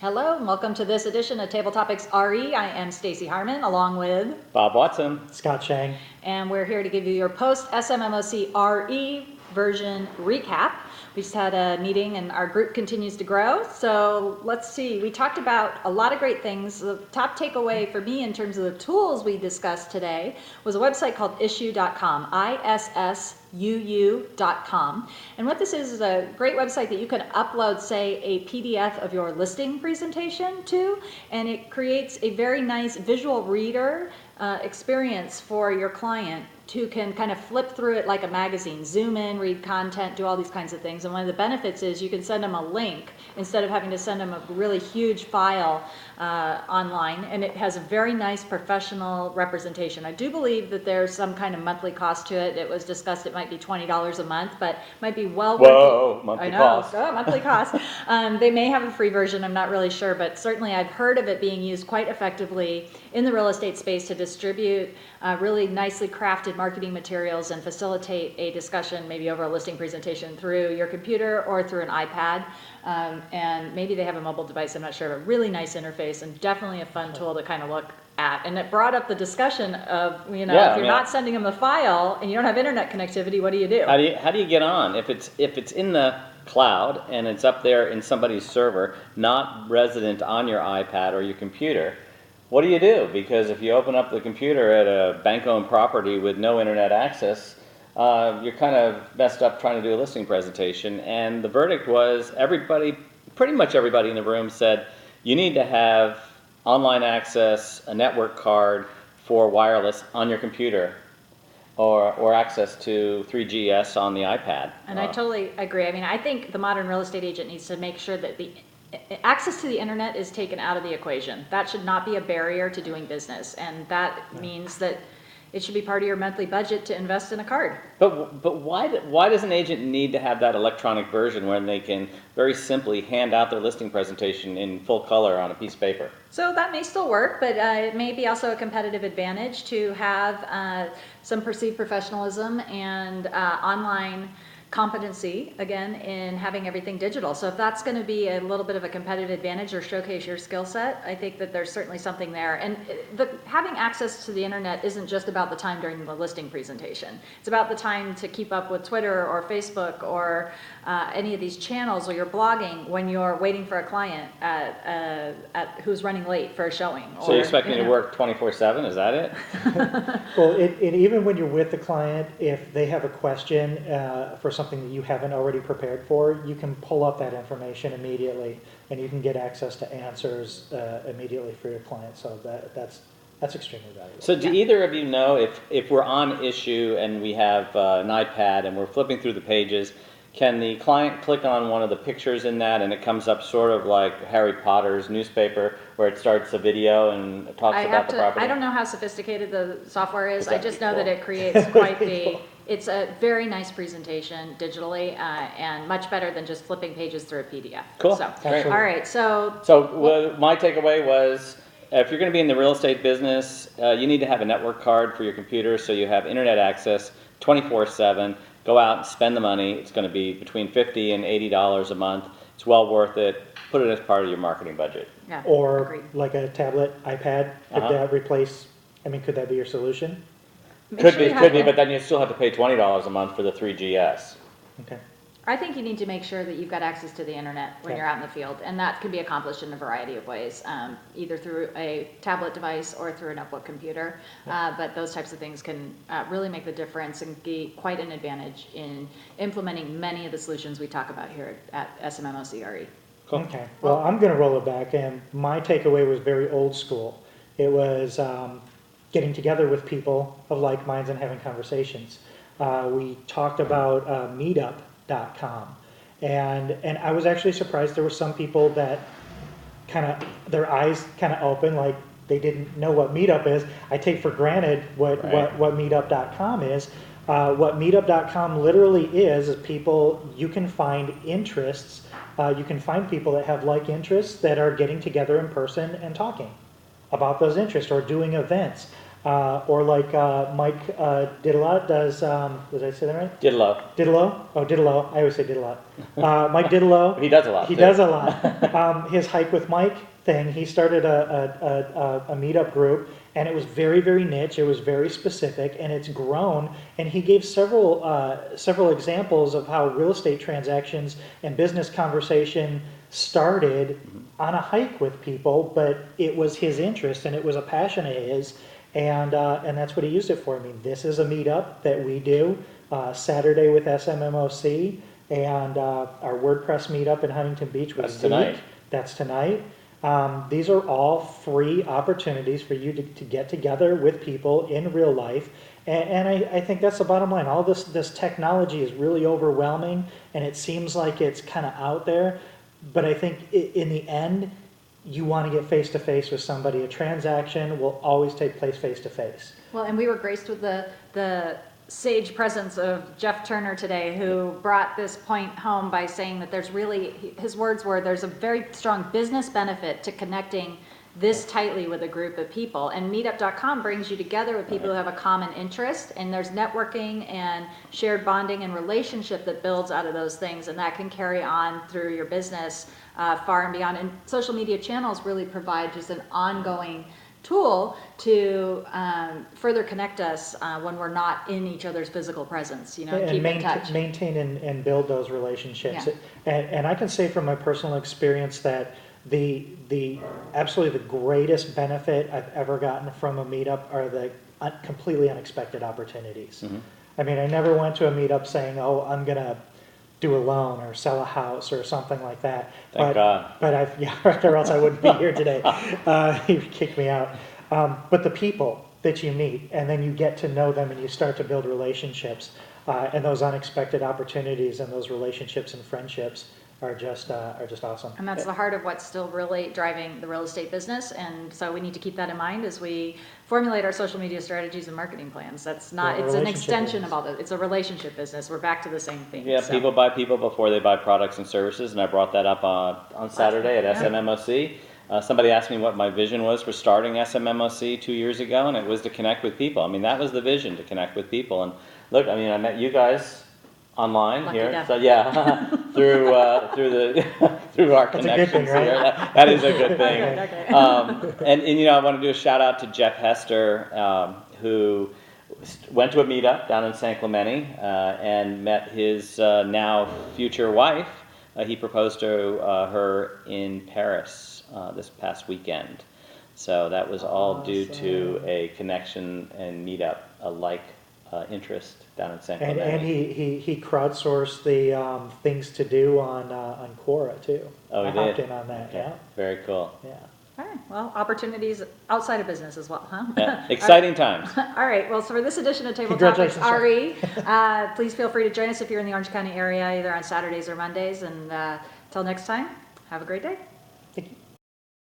Hello, and welcome to this edition of Table Topics RE. I am Stacey Harmon, along with Bob Watson, Scott Schang, and we're here to give you your post SMMOCre version recap. We just had a meeting and our group continues to grow. So let's see, we talked about a lot of great things. The top takeaway for me in terms of the tools we discussed today was a website called issuu.com, ISSUU.com. And what this is a great website that you can upload, say, a PDF of your listing presentation to, and it creates a very nice visual reader experience for your client who can kind of flip through it like a magazine, zoom in, read content, do all these kinds of things. And one of the benefits is you can send them a link instead of having to send them a really huge file online, and it has a very nice professional representation. I do believe that there's some kind of monthly cost to it. It was discussed it might be $20 a month, but might be well worth it. Whoa, monthly cost. Oh, monthly cost. They may have a free version, I'm not really sure, but certainly I've heard of it being used quite effectively in the real estate space to distribute really nicely crafted marketing materials and facilitate a discussion maybe over a listing presentation through your computer or through an iPad. And maybe they have a mobile device, I'm not sure, but really nice interface and definitely a fun tool to kind of look at. And it brought up the discussion of, if you're not sending them the file and you don't have internet connectivity, what do you do? How do you get on? If it's in the cloud and it's up there in somebody's server, not resident on your iPad or your computer, what do you do? Because if you open up the computer at a bank-owned property with no internet access, you're kind of messed up trying to do a listing presentation. And the verdict was pretty much everybody in the room said, you need to have online access, a network card for wireless on your computer, or access to 3GS on the iPad. And I totally agree. I mean, I think the modern real estate agent needs to make sure that the access to the internet is taken out of the equation. That should not be a barrier to doing business, and that means that it should be part of your monthly budget to invest in a card. But why does an agent need to have that electronic version when they can very simply hand out their listing presentation in full color on a piece of paper? So that may still work, but it may be also a competitive advantage to have some perceived professionalism and online competency, again, in having everything digital. So if that's going to be a little bit of a competitive advantage or showcase your skill set, I think that there's certainly something there. And having access to the internet isn't just about the time during the listing presentation. It's about the time to keep up with Twitter or Facebook or any of these channels, or you're blogging when you're waiting for a client who's running late for a showing. So you expect me to work 24/7, is that it? Well, even when you're with the client, if they have a question for something that you haven't already prepared for, you can pull up that information immediately, and you can get access to answers immediately for your client. So that's extremely valuable. So do either of you know if we're on issue and we have an iPad and we're flipping through the pages, can the client click on one of the pictures in that and it comes up sort of like Harry Potter's newspaper where it starts a video and talks about the property? I don't know how sophisticated the software is. I just know cool? that it creates quite it's a very nice presentation digitally and much better than just flipping pages through a PDF. Cool. So, great. all right. So my takeaway was, if you're going to be in the real estate business, you need to have a network card for your computer so you have internet access 24/7. Go out and spend the money. It's going to be between $50 and $80 a month. It's well worth it. Put it as part of your marketing budget. yeah, Or agreed. like a tablet, iPad, could that replace, could that be your solution? Could be, but then you still have to pay $20 a month for the 3GS. Okay. I think you need to make sure that you've got access to the internet when you're out in the field, and that can be accomplished in a variety of ways, either through a tablet device or through a notebook computer. But those types of things can really make the difference and be quite an advantage in implementing many of the solutions we talk about here at SMMOCre. Cool. Okay. Well, I'm going to roll it back, and my takeaway was very old school. It was getting together with people of like minds and having conversations. We talked about Meetup.com, and I was actually surprised there were some people that their eyes kind of open, like they didn't know what Meetup is. I take for granted what Meetup.com is. What Meetup.com literally is people, you can find interests, you can find people that have like interests that are getting together in person and talking about those interests or doing events. Or like Mike Didelot does, did I say that right? Didlow. Didelot? Oh, Didelot. I always say Didelot. Mike Didelot. He does a lot. He too. does a lot. His Hike with Mike thing, he started a meetup group, and it was very, very niche. It was very specific, and it's grown. And he gave several examples of how real estate transactions and business conversation started on a hike with people, but it was his interest and it was a passion of his, and that's what he used it for. I mean, this is a meetup that we do Saturday with SMMOC, and our WordPress meetup in Huntington Beach with That's tonight. That's tonight. These are all free opportunities for you to get together with people in real life. And I think that's the bottom line. All this technology is really overwhelming, and it seems like it's kind of out there. But I think in the end, you want to get face-to-face with somebody. A transaction will always take place face-to-face. Well, and we were graced with the sage presence of Jeff Turner today, who brought this point home by saying that there's really, his words were, there's a very strong business benefit to connecting this tightly with a group of people. And meetup.com brings you together with people who have a common interest, and there's networking and shared bonding and relationship that builds out of those things, and that can carry on through your business far and beyond. And social media channels really provide just an ongoing tool to further connect us when we're not in each other's physical presence, you know, and keep in touch. Maintain and build those relationships. Yeah. And I can say from my personal experience that the absolutely the greatest benefit I've ever gotten from a meetup are the completely unexpected opportunities. Mm-hmm. I mean, I never went to a meetup saying, "Oh, I'm gonna do a loan or sell a house or something like that." Thank God. But or else I wouldn't be here today. He would kick me out. But the people that you meet, and then you get to know them, and you start to build relationships, and those unexpected opportunities and those relationships and friendships are just awesome. And that's the heart of what's still really driving the real estate business. And so we need to keep that in mind as we formulate our social media strategies and marketing plans. That's not, it's an extension of all that. It's a relationship business. We're back to the same thing. Yeah, so. people buy people before they buy products and services, and I brought that up on Saturday at SMMOC. Somebody asked me what my vision was for starting SMMOC 2 years ago, and it was to connect with people. I mean, that was the vision, to connect with people. And look, I mean, I met you guys online Lucky here, enough. so yeah, through our connections right? here. That is a good thing. Okay. And you know, I want to do a shout out to Jeff Hester, who went to a meetup down in San Clemente and met his now future wife. He proposed to her in Paris this past weekend. So that was all due to a connection and meetup, alike interest down in San Clemente. And he crowdsourced the things to do on Quora too. Oh, he I hopped did? in on that. Okay. Yeah. Very cool. Yeah. All right. Well, opportunities outside of business as well, huh? Yeah. Exciting times. All right. Well, so for this edition of Table Congratulations, Topics, Ari, please feel free to join us if you're in the Orange County area, either on Saturdays or Mondays. And until next time, have a great day.